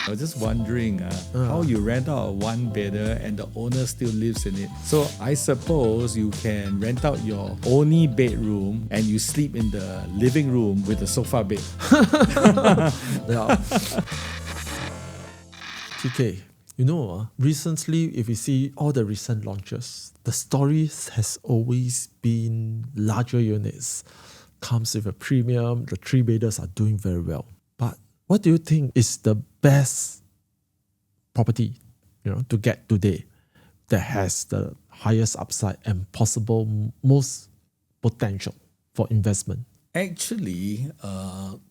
I was just wondering how you rent out a one bedder and the owner still lives in it. So I suppose you can rent out your only bedroom and you sleep in the living room with a sofa bed. Yeah. TK, recently, if you see all the recent launches, the stories has always been larger units, comes with a premium, the three bedders are doing very well. But what do you think is the best property, to get today that has the highest upside and possible most potential for investment? Actually,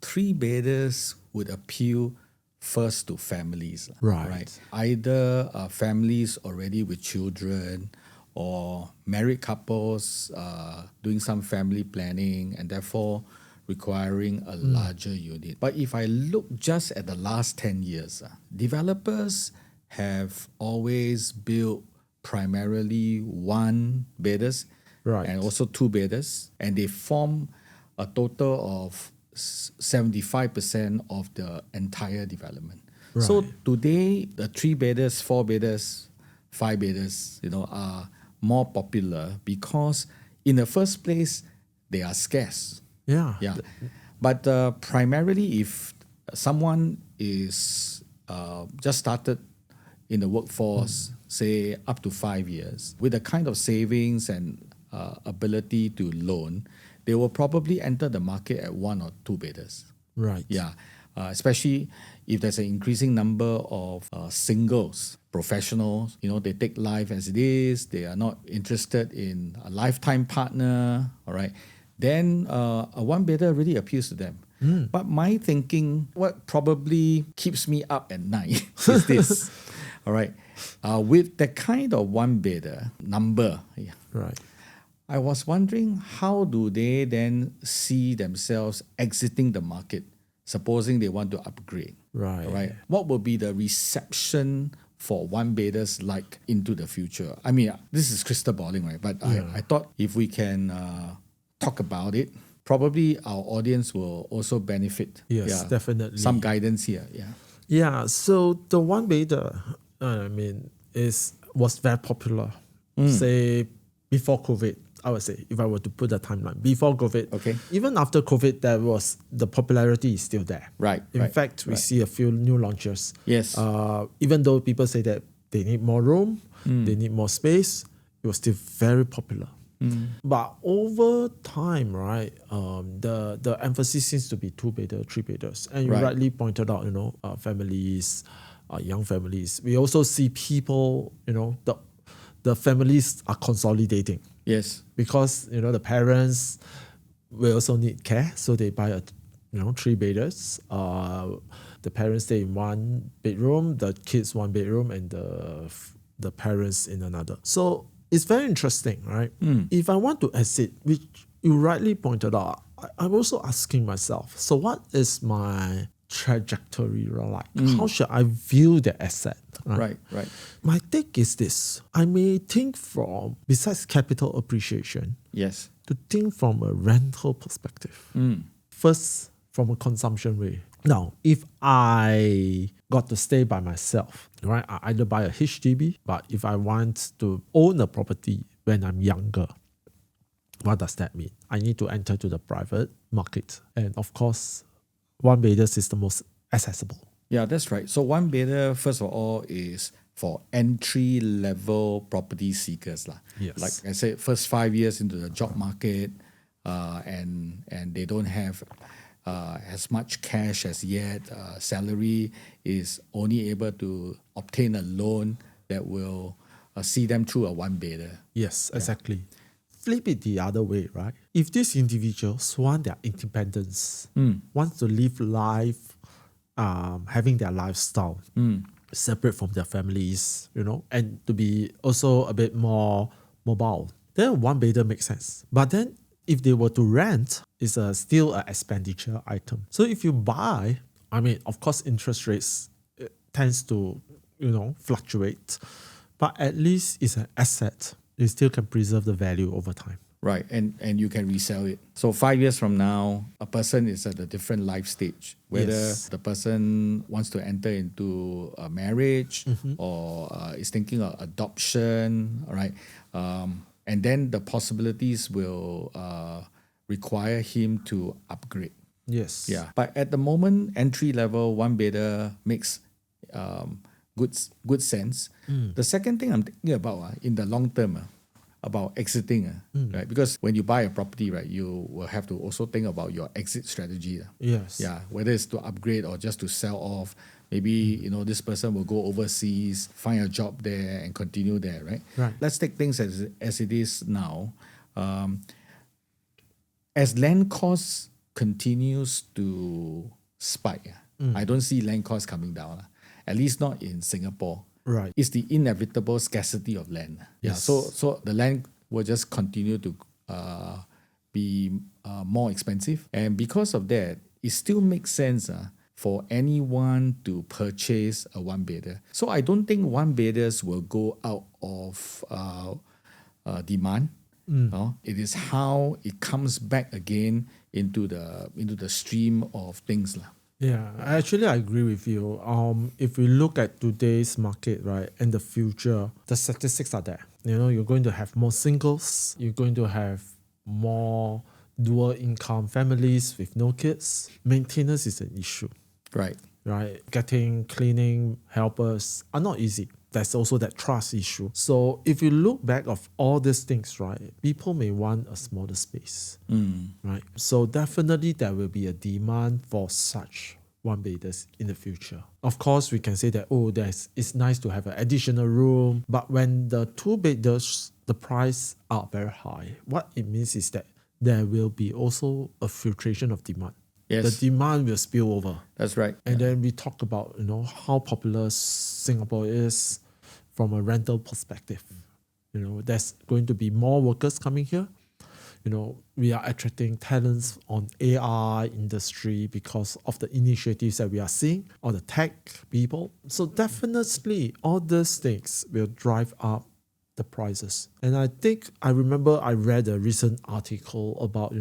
three bedders would appeal first to families. Right. Either families already with children or married couples doing some family planning and therefore requiring a larger unit. But if I look just at the last 10 years, developers have always built primarily one bedders and also two bedders, and they form a total of 75% of the entire development. Right. So today, the three bedders, four bedders, five bedders, are more popular because in the first place, they are scarce. Yeah. But primarily, if someone is just started in the workforce, say up to 5 years, with the kind of savings and ability to loan, they will probably enter the market at one or two bedders. Right. Yeah. Especially if there's an increasing number of singles, professionals, they take life as it is, they are not interested in a lifetime partner, all right, then a one bedder really appeals to them. But my thinking, what probably keeps me up at night is this, all right, with that kind of one bedder number, Right. I was wondering how do they then see themselves exiting the market, supposing they want to upgrade. Right. What will be the reception for one bedders like into the future? I mean, this is crystal balling, right? But I thought if we can talk about it, probably our audience will also benefit. Yes, definitely. Some guidance here. Yeah. So the one bedder, was very popular. Say before COVID. I would say, if I were to put a timeline, before COVID, Okay. Even after COVID, the popularity is still there. Right. In fact, we see a few new launches. Yes. Even though people say that they need more room, they need more space, it was still very popular. But over time, right, the emphasis seems to be two bedder, three bedders, and you rightly pointed out, families, young families. We also see people, the families are consolidating. Yes. Because the parents will also need care, so they buy three bedders. The parents stay in one bedroom, the kids one bedroom, and the parents in another. So it's very interesting, right? If I want to exit, which you rightly pointed out, I'm also asking myself, so what is my trajectory like? How should I view the asset? Right. My take is this. I may think from, besides capital appreciation, Yes. to think from a rental perspective. First, from a consumption way. Now, if I got to stay by myself, right, I either buy a HDB, but if I want to own a property when I'm younger, what does that mean? I need to enter to the private market. And of course, one bedder is the most accessible. Yeah, that's right. So one bedder, first of all, is for entry-level property seekers. Yes. Like I said, first 5 years into the job market, and they don't have as much cash as yet. Salary is only able to obtain a loan that will see them through a one bedder. Yes, exactly. Flip it the other way, right? If these individuals want their independence, want to live life, having their lifestyle separate from their families, and to be also a bit more mobile, then one bedder makes sense. But then if they were to rent, it's still an expenditure item. So if you buy, of course, interest rates tends to, fluctuate, but at least it's an asset. It still can preserve the value over time. Right, and you can resell it. So 5 years from now, a person is at a different life stage. Whether Yes. the person wants to enter into a marriage or is thinking of adoption, all right, and then the possibilities will require him to upgrade. Yes. Yeah, but at the moment, entry level one bedder makes good sense. The second thing I'm thinking about in the long term about exiting, right? Because when you buy a property, right, you will have to also think about your exit strategy. Yes. Yeah, whether it's to upgrade or just to sell off. Maybe this person will go overseas, find a job there, and continue there, right? Right. Let's take things as it is now. As land costs continues to spike, I don't see land costs coming down. At least not in Singapore. Right. It's the inevitable scarcity of land. Yeah. Yes. So the land will just continue to be more expensive, and because of that, it still makes sense for anyone to purchase a one bedder. So I don't think one bedders will go out of demand. It is how it comes back again into the stream of things lah. Yeah, actually, I agree with you. If we look at today's market, right, and the future, the statistics are there. You're going to have more singles. You're going to have more dual income families with no kids. Maintenance is an issue, Right. right? Getting cleaning helpers are not easy. There's also that trust issue. So if you look back of all these things, right, people may want a smaller space, right? So definitely there will be a demand for such one bedders in the future. Of course, we can say that, it's nice to have an additional room, but when the two bedders, the price are very high, what it means is that there will be also a filtration of demand. Yes. The demand will spill over. That's right. And then we talk about, how popular Singapore is from a rental perspective. There's going to be more workers coming here. We are attracting talents on AI industry because of the initiatives that we are seeing, or the tech people. So definitely all these things will drive up the prices. And I remember I read a recent article about,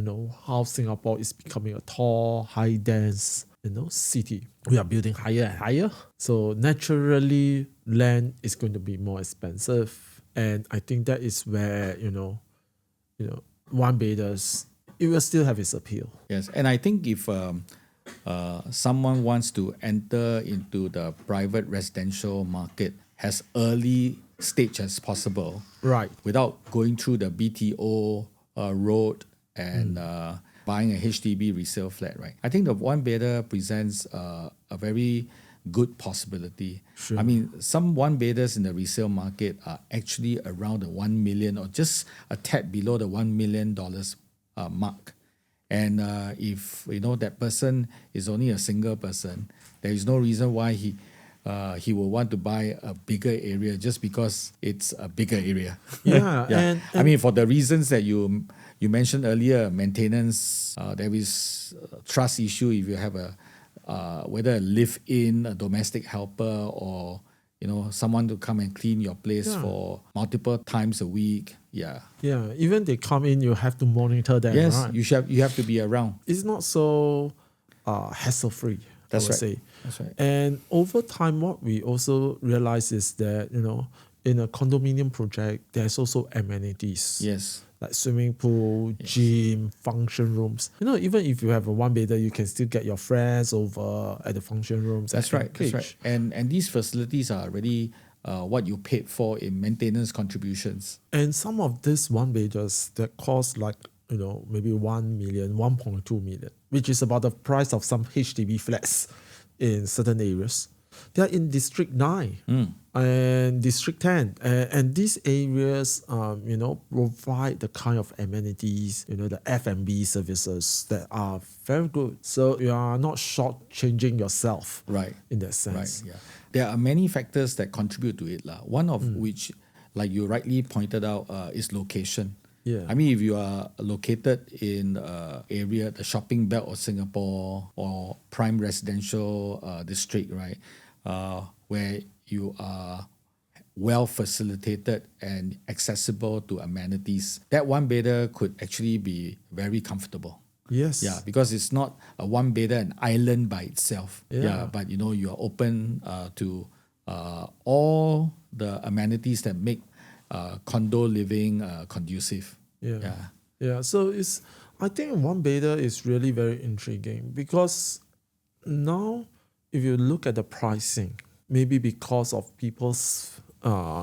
how Singapore is becoming a tall, high dense, city. We are building higher and higher. So naturally, land is going to be more expensive. And I think that is where, one bedders, it will still have its appeal. Yes, and I think if someone wants to enter into the private residential market as early stage as possible, Right. without going through the BTO road and buying a HDB resale flat, right? I think the one bedder presents a very good possibility. Sure. I mean, some one bedders in the resale market are actually around the 1 million or just a tad below the $1 million mark. And if that person is only a single person, there is no reason why he will want to buy a bigger area just because it's a bigger area. Yeah. Yeah. And I mean, for the reasons that you mentioned earlier, maintenance, there is a trust issue if you have whether a live-in, a domestic helper, or someone to come and clean your place for multiple times a week. Yeah. Yeah, even they come in, you have to monitor them. Yes, right? you have to be around. It's not so hassle-free, That's I would right. say. That's right. And over time, what we also realize is that, in a condominium project, there's also amenities. Yes. Like swimming pool, gym, function rooms. Even if you have a one bedder, you can still get your friends over at the function rooms. That's right. That's right. And these facilities are already what you paid for in maintenance contributions. And some of these one bedders that cost like, maybe 1 million, 1.2 million, which is about the price of some HDB flats in certain areas. They are in District 9 and District 10. And these areas, provide the kind of amenities, the F&B services that are very good. So you are not shortchanging yourself, Right. in that sense. Right. Yeah. There are many factors that contribute to it. One of which, like you rightly pointed out, is location. Yeah. I mean, if you are located in the shopping belt of Singapore or prime residential district, right, where you are well facilitated and accessible to amenities, that one bedder could actually be very comfortable. Yes. Yeah, because it's not a one bedder, an island by itself. Yeah. But you are open to all the amenities that make condo living conducive. Yeah. So I think one bedder is really very intriguing because now if you look at the pricing, maybe because of people's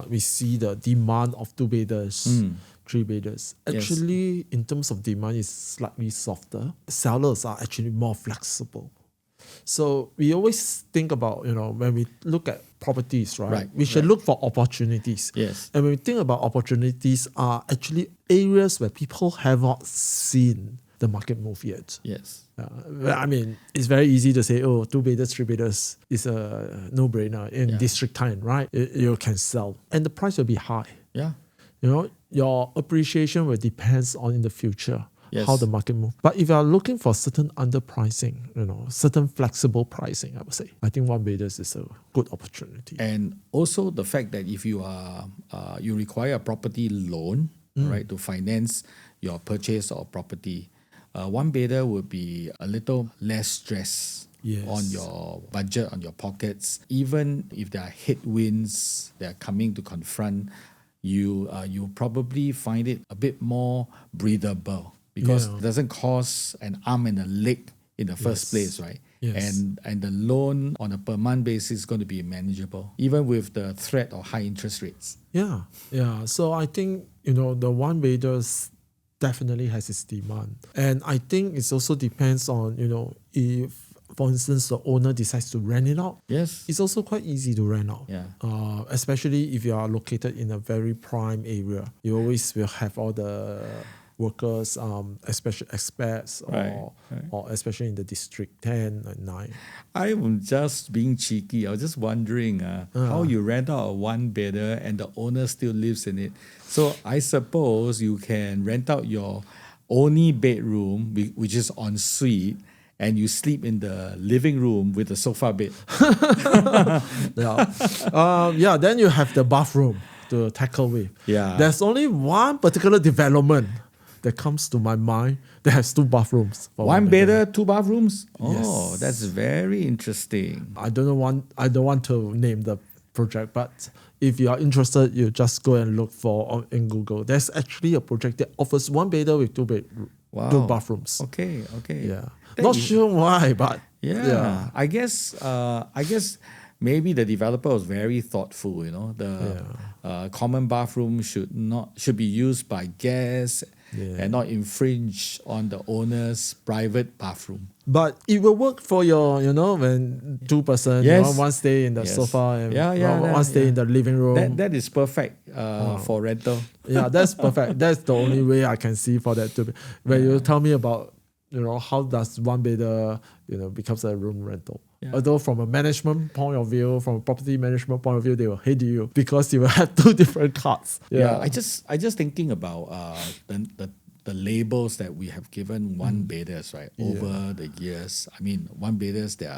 we see the demand of two bedders, three bedders. Actually, in terms of demand, is slightly softer. Sellers are actually more flexible. So we always think about, when we look at properties, right? We should look for opportunities. Yes. And when we think about opportunities are actually areas where people have not seen the market move yet. Yes. I mean, it's very easy to say, oh, two bedders, three bedders is a no-brainer in District 10, right? You can sell. And the price will be high. Yeah. Your appreciation will depend on in the future. Yes. How the market moves. But if you are looking for certain underpricing, certain flexible pricing, I would say, I think one bedders is a good opportunity. And also the fact that if you are you require a property loan, right, to finance your purchase of property, one bedder would be a little less stress on your budget, on your pockets. Even if there are headwinds that are coming to confront you, you probably find it a bit more breathable. Because it doesn't cost an arm and a leg in the first place, right? Yes. And the loan on a per month basis is going to be manageable, even with the threat of high interest rates. Yeah. So I think, the one bedders definitely has its demand. And I think it also depends on, if, for instance, the owner decides to rent it out. Yes. It's also quite easy to rent out. Yeah. Especially if you are located in a very prime area. You always will have all the workers, especially expats, or especially in the District 10 and 9. I'm just being cheeky. I was just wondering how you rent out a one bedder and the owner still lives in it. So I suppose you can rent out your only bedroom, which is en suite, and you sleep in the living room with a sofa bed. Then you have the bathroom to tackle with. Yeah. There's only one particular development that comes to my mind that has two bathrooms. One bedder, two bathrooms? Yes. Oh, that's very interesting. I don't want to name the project, but if you are interested, you just go and look for in Google. There's actually a project that offers one bedder with two bathrooms. Okay. Yeah. Not sure why, but yeah. I guess maybe the developer was very thoughtful. The common bathroom should be used by guests and not infringe on the owner's private bathroom. But it will work for your, when two person, one stay in the sofa and one stay in the living room. That is perfect for rental. Yeah, that's perfect. That's the only way I can see for that to be. When you tell me about, how does one bedder, becomes a room rental. Yeah. Although from a management point of view, from a property management point of view, they will hate you because you will have two different cards. Yeah, I just thinking about the labels that we have given one bedders, right, over the years. I mean, one bedders that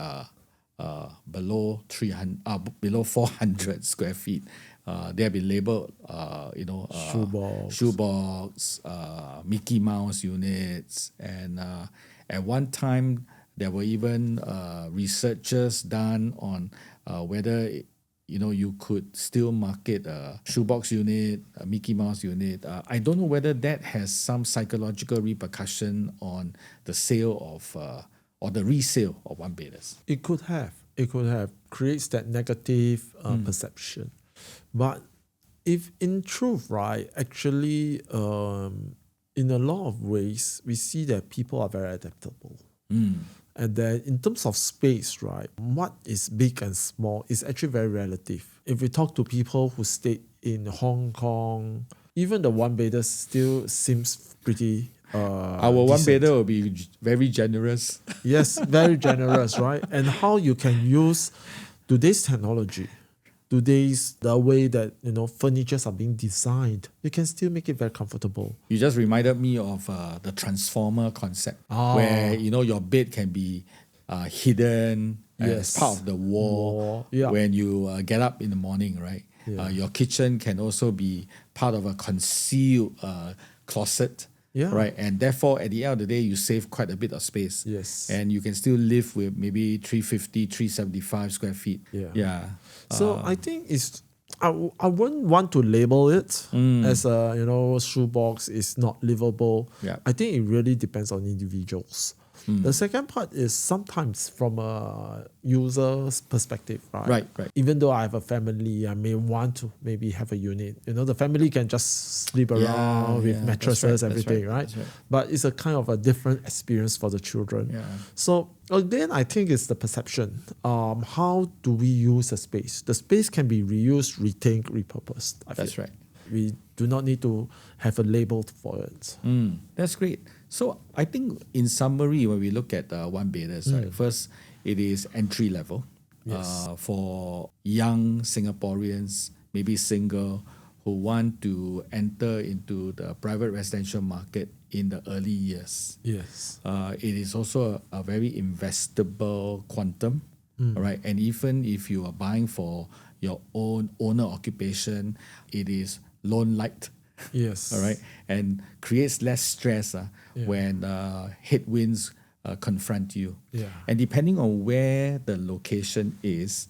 are below 400 square feet. They have been labeled, shoebox, Mickey Mouse units, and at one time there were even researchers done on whether you could still market a shoebox unit, a Mickey Mouse unit. I don't know whether that has some psychological repercussion on the sale of or the resale of one bedders. It could have. Creates that negative perception. But if in truth, right, actually, in a lot of ways, we see that people are very adaptable. And then in terms of space, right, what is big and small is actually very relative. If we talk to people who stayed in Hong Kong, even the one bedder still seems pretty our one bedder will be very generous. Yes, very generous, right? And how you can use today's technology, the way that furnitures are being designed, you can still make it very comfortable. You just reminded me of the transformer concept, where your bed can be hidden as part of the wall when you get up in the morning, right? Yeah. Your kitchen can also be part of a concealed closet. Yeah. Right. And therefore, at the end of the day, you save quite a bit of space. Yes. And you can still live with maybe 350, 375 square feet. Yeah. Yeah. So I think it's I wouldn't want to label it as a shoebox is not livable. Yeah. I think it really depends on individuals. The second part is sometimes from a user's perspective, right? Right. Even though I have a family, I may want to maybe have a unit. The family can just sleep around with mattresses, everything, right? That's right. But it's a kind of a different experience for the children. Yeah. So again, I think it's the perception. How do we use the space? The space can be reused, retained, repurposed. That's right. We do not need to have a label for it. That's great. So I think in summary, when we look at one beders, right, first it is entry level. Yes. For young Singaporeans, maybe single, who want to enter into the private residential market in the early years. Yes. It is also a very investable quantum, right? And even if you are buying for your own owner occupation, it is loan light. Yes. All right, and creates less stress when headwinds confront you. Yeah. And depending on where the location is,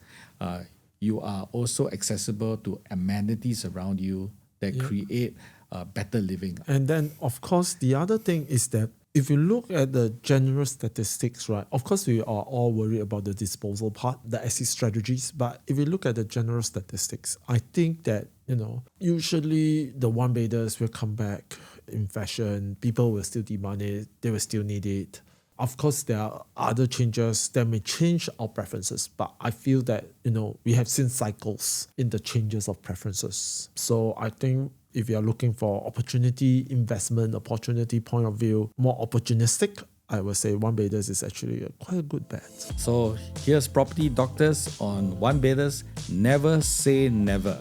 you are also accessible to amenities around you that create better living. And then, of course, the other thing is that if you look at the general statistics, right, of course, we are all worried about the disposal part, the exit strategies. But if you look at the general statistics, I think that, usually the one beders will come back in fashion. People will still demand it. They will still need it. Of course, there are other changes that may change our preferences, but I feel that, we have seen cycles in the changes of preferences. So I think if you are looking for opportunity, investment, opportunity point of view, more opportunistic, I would say one beders is actually quite a good bet. So here's Property Doctors on one beders. Never say never.